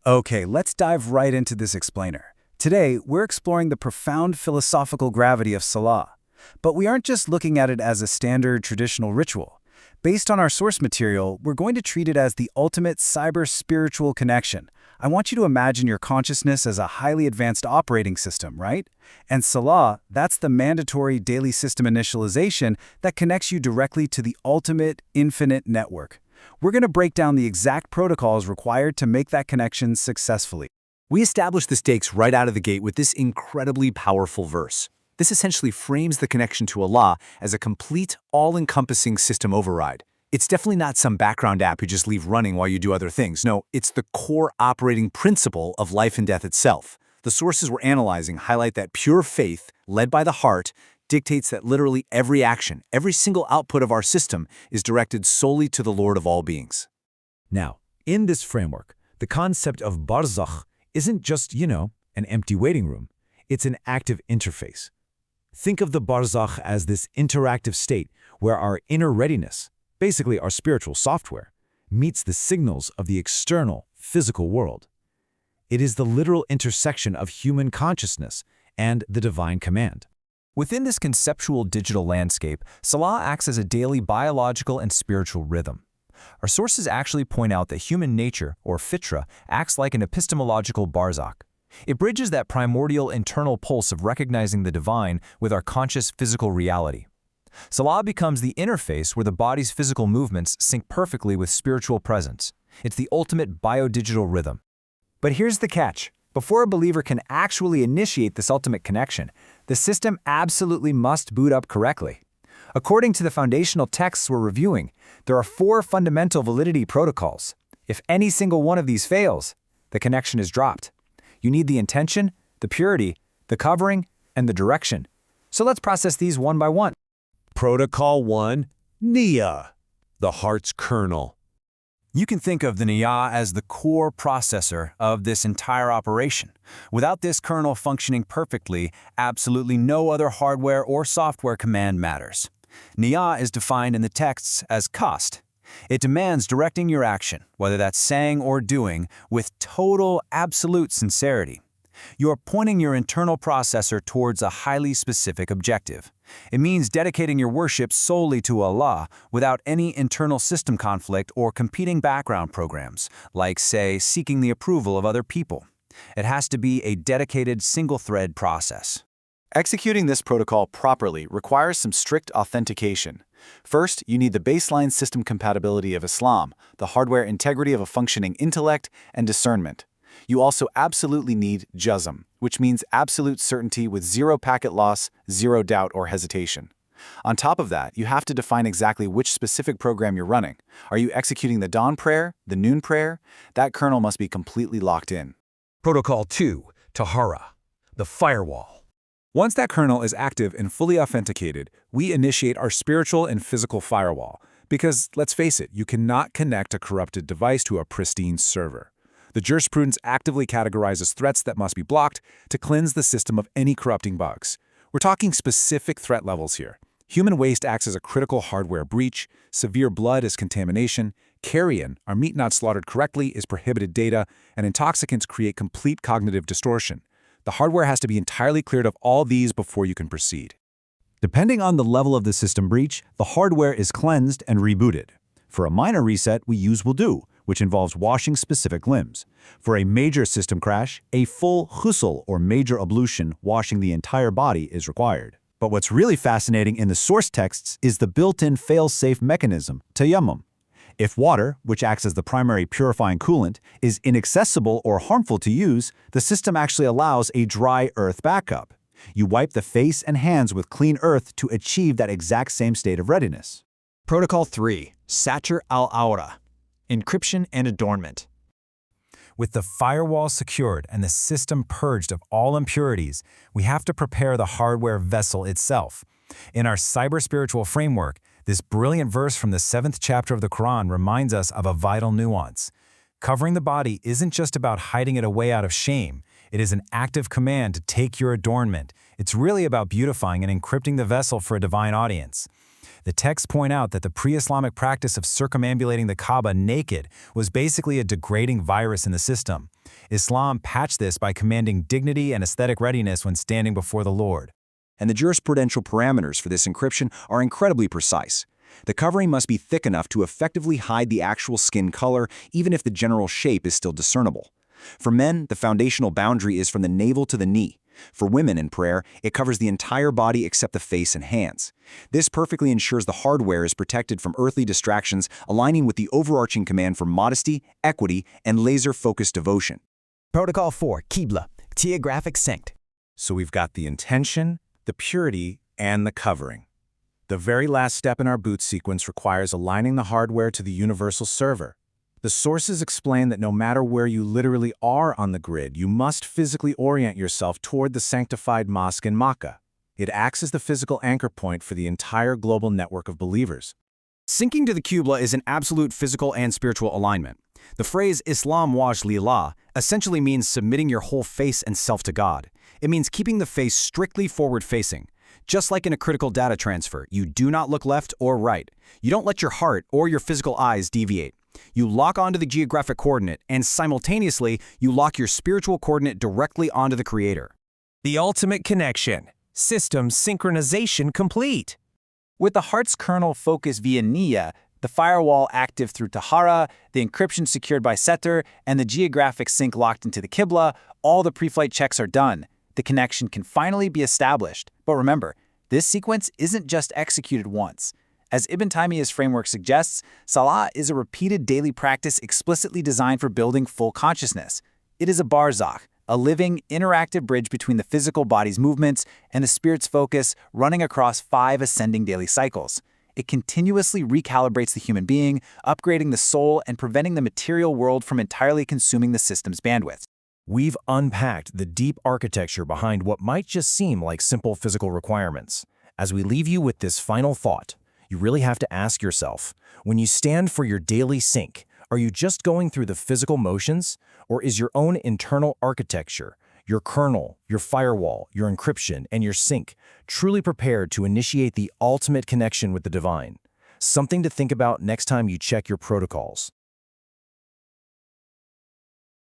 Okay, let's dive right into this explainer. Today, we're exploring the profound philosophical gravity of Salah. But we aren't just looking at it as a standard traditional ritual. Based on our source material, we're going to treat it as the ultimate cyber-spiritual connection. I want you to imagine your consciousness as a highly advanced operating system, right? And Salah, that's the mandatory daily system initialization that connects you directly to the ultimate infinite network. We're going to break down the exact protocols required to make that connection successfully. We establish the stakes right out of the gate with this incredibly powerful verse. This essentially frames the connection to Allah as a complete, all-encompassing system override. It's definitely not some background app you just leave running while you do other things. No, it's the core operating principle of life and death itself. The sources we're analyzing highlight that pure faith, led by the heart, dictates that literally every action, every single output of our system is directed solely to the Lord of all beings. Now, in this framework, the concept of barzakh isn't just, an empty waiting room. It's an active interface. Think of the barzakh as this interactive state where our inner readiness, basically our spiritual software, meets the signals of the external, physical world. It is the literal intersection of human consciousness and the divine command. Within this conceptual digital landscape, Salah acts as a daily biological and spiritual rhythm. Our sources actually point out that human nature, or fitra, acts like an epistemological barzakh. It bridges that primordial internal pulse of recognizing the divine with our conscious physical reality. Salah becomes the interface where the body's physical movements sync perfectly with spiritual presence. It's the ultimate biodigital rhythm. But here's the catch. Before a believer can actually initiate this ultimate connection, the system absolutely must boot up correctly. According to the foundational texts we're reviewing, there are 4 fundamental validity protocols. If any single one of these fails, the connection is dropped. You need the intention, the purity, the covering, and the direction. So let's process these one by one. Protocol 1, Niyyah, the heart's kernel. You can think of the niyyah as the core processor of this entire operation. Without this kernel functioning perfectly, absolutely no other hardware or software command matters. Niyyah is defined in the texts as qasd. It demands directing your action, whether that's saying or doing, with total, absolute sincerity. You're pointing your internal processor towards a highly specific objective. It means dedicating your worship solely to Allah without any internal system conflict or competing background programs, like, say, seeking the approval of other people. It has to be a dedicated single-thread process. Executing this protocol properly requires some strict authentication. First, you need the baseline system compatibility of Islam, the hardware integrity of a functioning intellect, and discernment. You also absolutely need jazm, which means absolute certainty with zero packet loss, zero doubt or hesitation. On top of that, you have to define exactly which specific program you're running. Are you executing the dawn prayer, the noon prayer? That kernel must be completely locked in. Protocol 2, Tahara, the firewall. Once that kernel is active and fully authenticated, we initiate our spiritual and physical firewall. Because, let's face it, you cannot connect a corrupted device to a pristine server. The jurisprudence actively categorizes threats that must be blocked to cleanse the system of any corrupting bugs. We're talking specific threat levels here. Human waste acts as a critical hardware breach, severe blood is contamination, carrion, our meat not slaughtered correctly, is prohibited data, and intoxicants create complete cognitive distortion. The hardware has to be entirely cleared of all these before you can proceed. Depending on the level of the system breach, the hardware is cleansed and rebooted. For a minor reset, we use wudu, which involves washing specific limbs. For a major system crash, a full ghusl or major ablution washing the entire body is required. But what's really fascinating in the source texts is the built-in fail-safe mechanism, tayammum. If water, which acts as the primary purifying coolant, is inaccessible or harmful to use, the system actually allows a dry earth backup. You wipe the face and hands with clean earth to achieve that exact same state of readiness. Protocol 3, Satr al-Awra, encryption and adornment. With the firewall secured and the system purged of all impurities, we have to prepare the hardware vessel itself. In our cyber-spiritual framework, this brilliant verse from the 7th chapter of the Quran reminds us of a vital nuance. Covering the body isn't just about hiding it away out of shame. It is an active command to take your adornment. It's really about beautifying and encrypting the vessel for a divine audience. The texts point out that the pre-Islamic practice of circumambulating the Kaaba naked was basically a degrading virus in the system. Islam patched this by commanding dignity and aesthetic readiness when standing before the Lord. And the jurisprudential parameters for this encryption are incredibly precise. The covering must be thick enough to effectively hide the actual skin color, even if the general shape is still discernible. For men, the foundational boundary is from the navel to the knee. For women in prayer, it covers the entire body except the face and hands. This perfectly ensures the hardware is protected from earthly distractions, aligning with the overarching command for modesty, equity, and laser-focused devotion. Protocol 4, Qibla, geographic sync. So we've got the intention, the purity, and the covering. The very last step in our boot sequence requires aligning the hardware to the universal server. The sources explain that no matter where you literally are on the grid, you must physically orient yourself toward the sanctified mosque in Makkah. It acts as the physical anchor point for the entire global network of believers. Syncing to the Qibla is an absolute physical and spiritual alignment. The phrase Islam wajh lillah essentially means submitting your whole face and self to God. It means keeping the face strictly forward-facing. Just like in a critical data transfer, you do not look left or right. You don't let your heart or your physical eyes deviate. You lock onto the geographic coordinate, and simultaneously, you lock your spiritual coordinate directly onto the Creator. The ultimate connection. System synchronization complete. With the heart's kernel focused via Niyya, the firewall active through Tahara, the encryption secured by Setter, and the geographic sync locked into the Qibla, all the pre-flight checks are done. The connection can finally be established. But remember, this sequence isn't just executed once. As Ibn Taymiyyah's framework suggests, Salah is a repeated daily practice explicitly designed for building full consciousness. It is a barzakh, a living, interactive bridge between the physical body's movements and the spirit's focus, running across 5 ascending daily cycles. It continuously recalibrates the human being, upgrading the soul and preventing the material world from entirely consuming the system's bandwidth. We've unpacked the deep architecture behind what might just seem like simple physical requirements. As we leave you with this final thought, you really have to ask yourself, when you stand for your daily sync, are you just going through the physical motions, or is your own internal architecture, your kernel, your firewall, your encryption, and your sync truly prepared to initiate the ultimate connection with the divine? Something to think about next time you check your protocols.